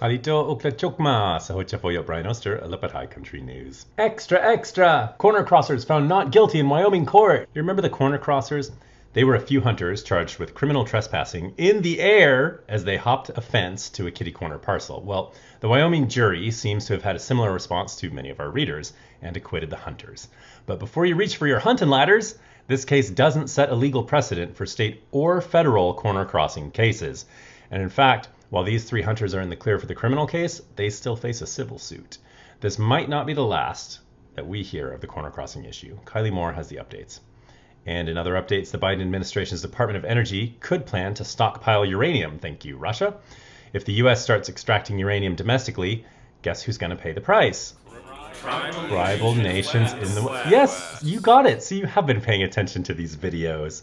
Halito Oklachokma, Sahochafoyo Brian Oaster, Lipat High Country News. Extra, extra! Corner crossers found not guilty in Wyoming court. You remember the corner crossers? They were a few hunters charged with criminal trespassing in the air as they hopped a fence to a kitty corner parcel. Well, the Wyoming jury seems to have had a similar response to many of our readers and acquitted the hunters. But before you reach for your hunting ladders, this case doesn't set a legal precedent for state or federal corner crossing cases. And in fact, while these three hunters are in the clear for the criminal case, they still face a civil suit. This might not be the last that we hear of the corner crossing issue. Kylie Mohr has the updates. And in other updates, the Biden administration's Department of Energy could plan to stockpile uranium, thank you, Russia. If the U.S. starts extracting uranium domestically, guess who's going to pay the price? Tribal nations in the West. Yes, you got it. So you have been paying attention to these videos.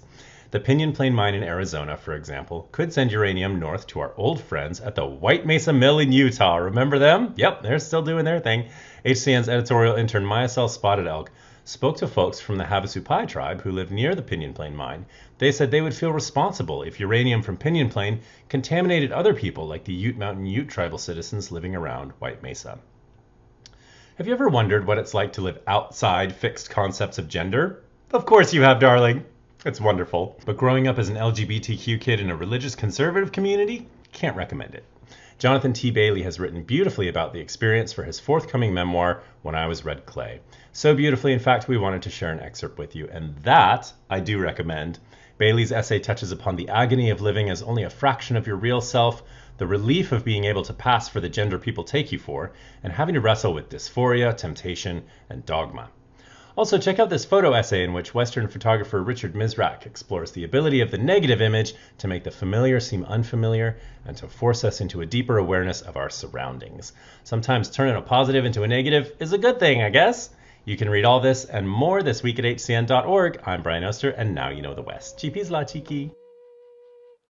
The Pinyon Plain Mine in Arizona, for example, could send uranium north to our old friends at the White Mesa Mill in Utah. Remember them? Yep, they're still doing their thing. HCN's editorial intern Miacel Spotted Elk spoke to folks from the Havasupai tribe who live near the Pinyon Plain mine. They said they would feel responsible if uranium from Pinyon Plain contaminated other people like the Ute Mountain Ute tribal citizens living around White Mesa. Have you ever wondered what it's like to live outside fixed concepts of gender? Of course you have, darling. It's wonderful. But growing up as an LGBTQ kid in a religious conservative community, can't recommend it. Jonathan T. Bailey has written beautifully about the experience for his forthcoming memoir, When I Was Red Clay. So beautifully, in fact, we wanted to share an excerpt with you, and that I do recommend. Bailey's essay touches upon the agony of living as only a fraction of your real self, the relief of being able to pass for the gender people take you for, and having to wrestle with dysphoria, temptation, and dogma. Also, check out this photo essay in which Western photographer Richard Mizrak explores the ability of the negative image to make the familiar seem unfamiliar and to force us into a deeper awareness of our surroundings. Sometimes turning a positive into a negative is a good thing, I guess. You can read all this and more this week at hcn.org. I'm Brian Oaster, and now you know the West. Cheepies la cheeky.